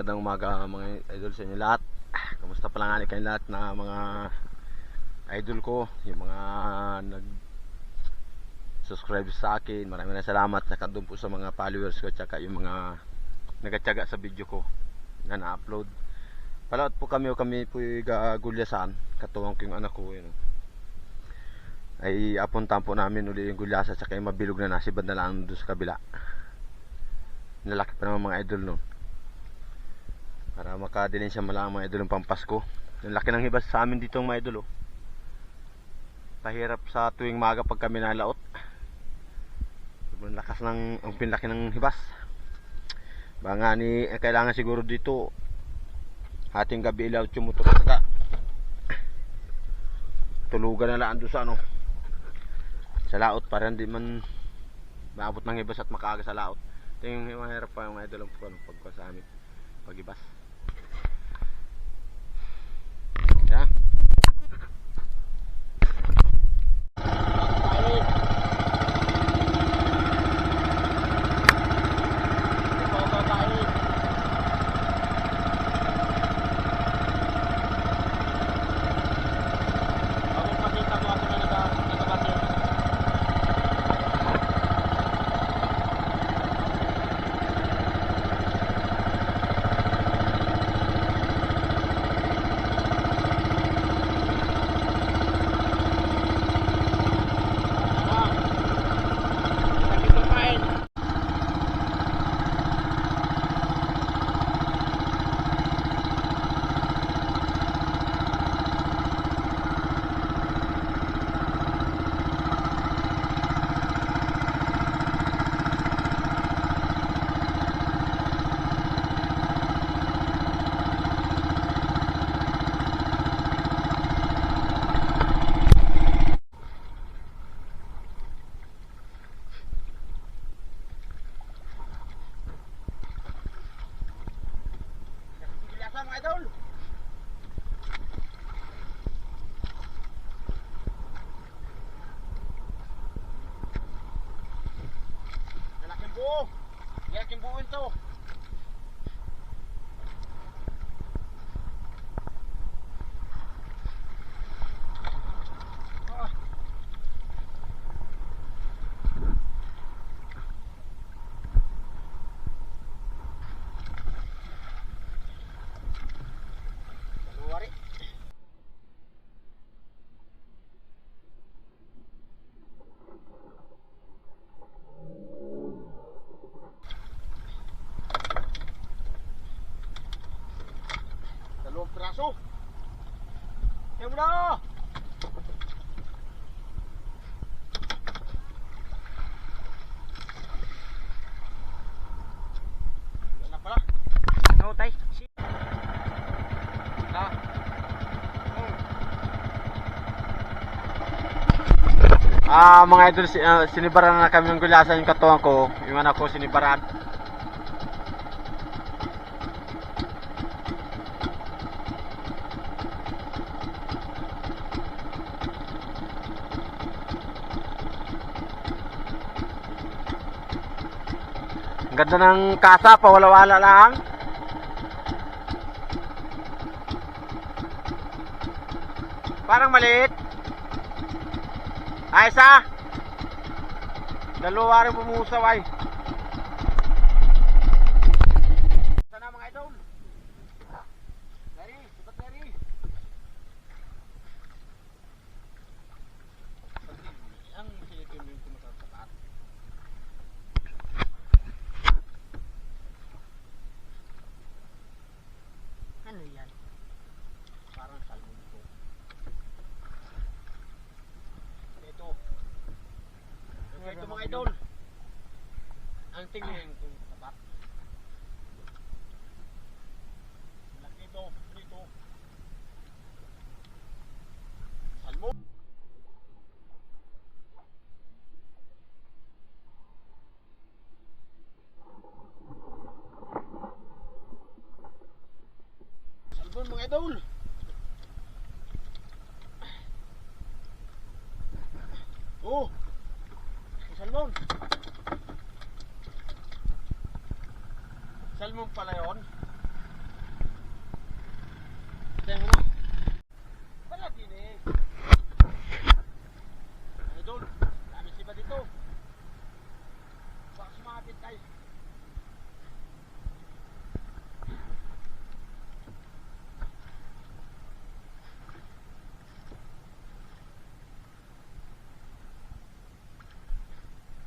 Magandang umaga mga idol sa inyo lahat. Kamusta pala nga kayong lahat na mga idol ko, yung mga nag-subscribe sa akin. Maraming salamat. Saka doon po sa mga followers ko, tsaka yung mga nagatiyaga sa video ko na na-upload. Palaot po kami po gagulyasan. Katuwang ko yung anak ko yun. Ay apuntahan po namin uli yung gulyasa, tsaka yung mabilog na nasibad na lang doon sa kabila. Nalaki pa naman mga idol nun, para makadilin siya malang mga idol ng Pampasko. Yung laki ng hibas sa amin dito mga idol, oh. Pahirap sa tuwing maga pag kami nalaot. Sobrang lakas ng ang pinlaki ng hibas. Baka ni kailangan siguro dito ating gabi ilaw tumutok ka. Tulugan na lang doon sa sa laot para hindi man maabot ng hibas at makaaga sa laot. Ito yung mahirap pa yung mga idol pagka sa amin pag-ibas. Yan. Mga idol, lalaking buo, lalaking buo ito. Dalawang piraso. Yan mo na. Yan na pala. No, tay. Mga idol, sinibaran na kami ng gulasan yung katuwang ko. Yung anak ko sinibaran. Ang ganda ng kasa, pawala-wala lang. Parang maliit. Ay, isa. Dalawa rin bumusaw ay. Sana mga idol. Dari, sabat dari. Ang silipin mo yung kumasatapat. Ano yan? Parang salmon ito. Ito mga idol. Ang tingin kung tapat. Laki ito. Dito. Salmon. Salmon mga idol. Oh. Salmon. Salmon pala yun. Bantayan mo na. Wala din eh. Idol, dami siba dito. Baka sumapit tayo.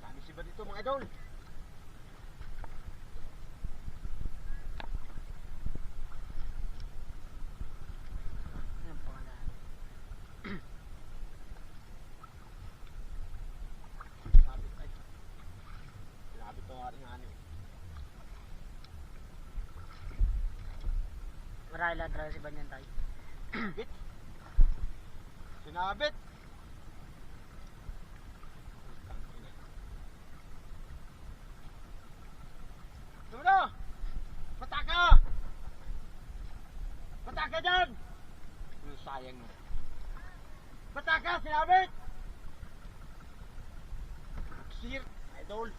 Dami siba dito mga idol. Marahil lang talaga si Banyan tayo. Bit. Sinabit. Dulo! Pataka! Pataka dyan! Sayang mo. Pataka! Sinabit! Sir, idol.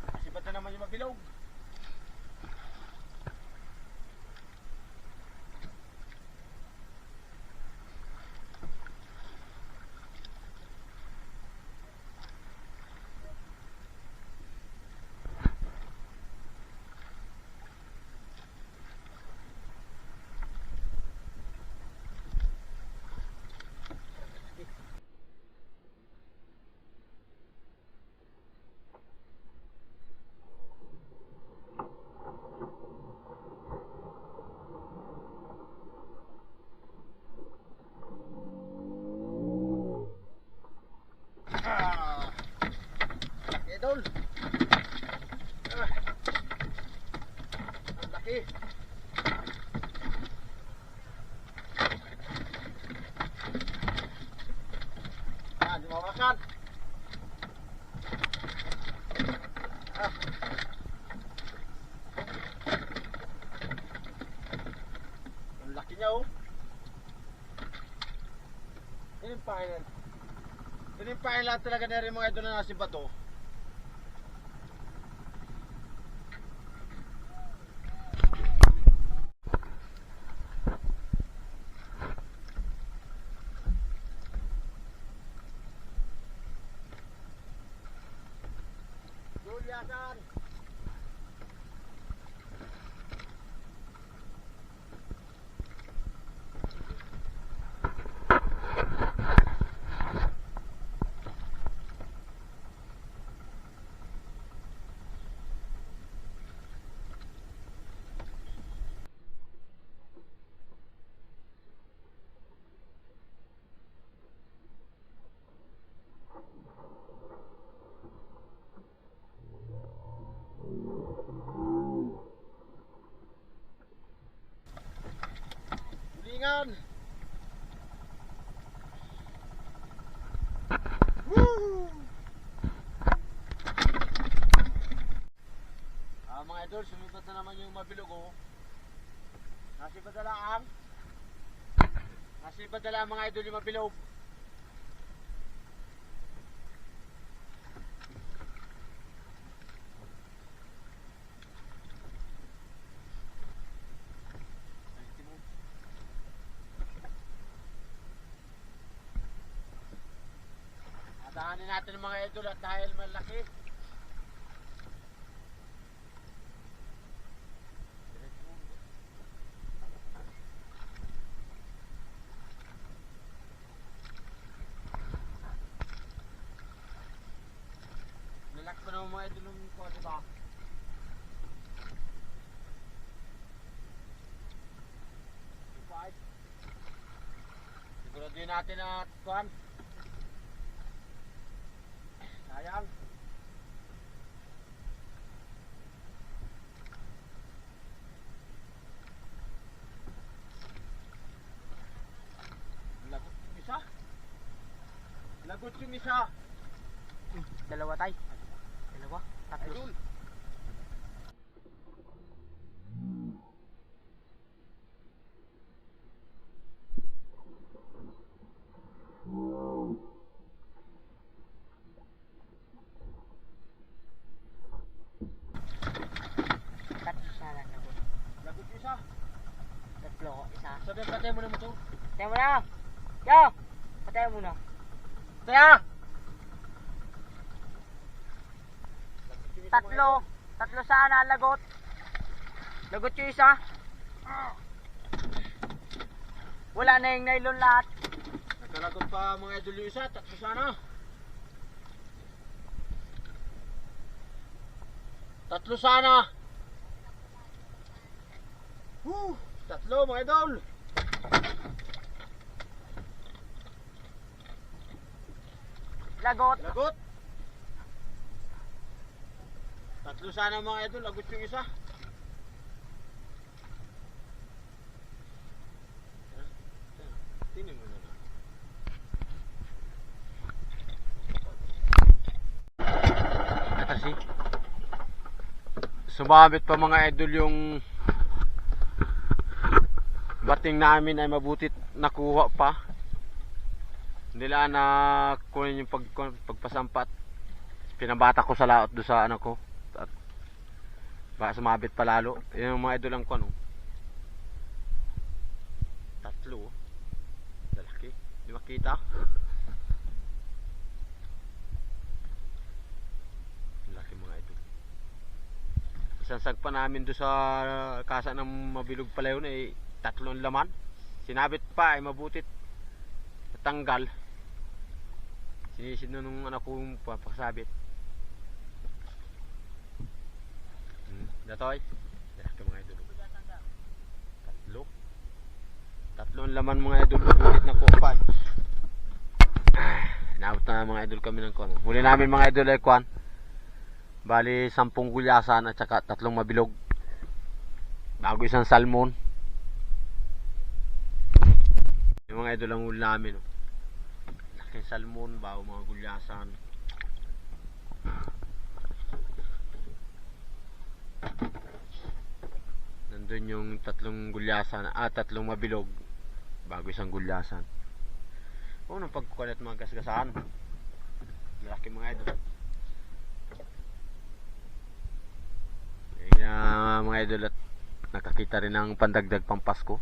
Kasi ba't na naman yung mabilog? Laki idol. Ang laki. Di mawakan. Ang laki niya oh. Tinimpahin. Tinimpahin lahat talaga na rin mga idol na nasa bato. Juliasan! Hulingan! Woo! Mga idol, sumipat na naman yung mabilog oh. Nasibadalaan mga idol yung mabilog. Adahanin natin ang mga idol at dahil malaki. Nalaki pa naman mga idol yung kuha, diba? Siguraduhin natin na kuhan. Sayang. Lagot yung isa. Lagot yung isa. Dalawa tayo. Dalawa. Tatlo. Idol. Tatlo siya lang lagot. Lagot yung isa. Tatlo, isa. Sabi, patay mo na motor. Patay mo na! Yo! Patay mo na. Kaya! Tatlo sana, lagot. Lagot yung isa. Wala na yung nylon lahat. Nagkalagot pa mga idol yung isa. Tatlo sana. Tatlo sana. Tatlo mga idol. Lagot. Lagot. Tatlo sana mga idol. Lagot yung isa. Tingnan mo na. Kasi sumabit pa mga idol yung bating namin ay mabutit nakuha pa. Nila na kunin yung pagpasampat. Pinabata ko sa laot do sa ano ko. At baka sumabit pa lalo. Yung mga idol ang kuno. Tatlo. Lalaki. Di makita. Laki mga idol. Isang sagpa namin do sa kasa ng mabilog pala yun eh. Tatlong laman. Sinabit pa ay mabutit. Tanggal. Sinisid na nung anak ko yung papasabit. Datoy. Lalaki mga idol. Tatlong laman mga idol. Mabutit na kupan. Naabot na mga idol kami ng kuwan. Huli namin mga idol ay kuwan. Bali 10 gulyasan at saka 3 mabilog. Bago isang salmon. Yung mga idol ang huli namin. Oh. Laki salmon, bago mga gulyasan. Nandun yung 3 gulyasan, 3 mabilog. Bago isang gulyasan. Nang pagkukulat mga gasgasan. Malaki mga idol. Mga idol at nakakita rin ng pandagdag pang Pasko.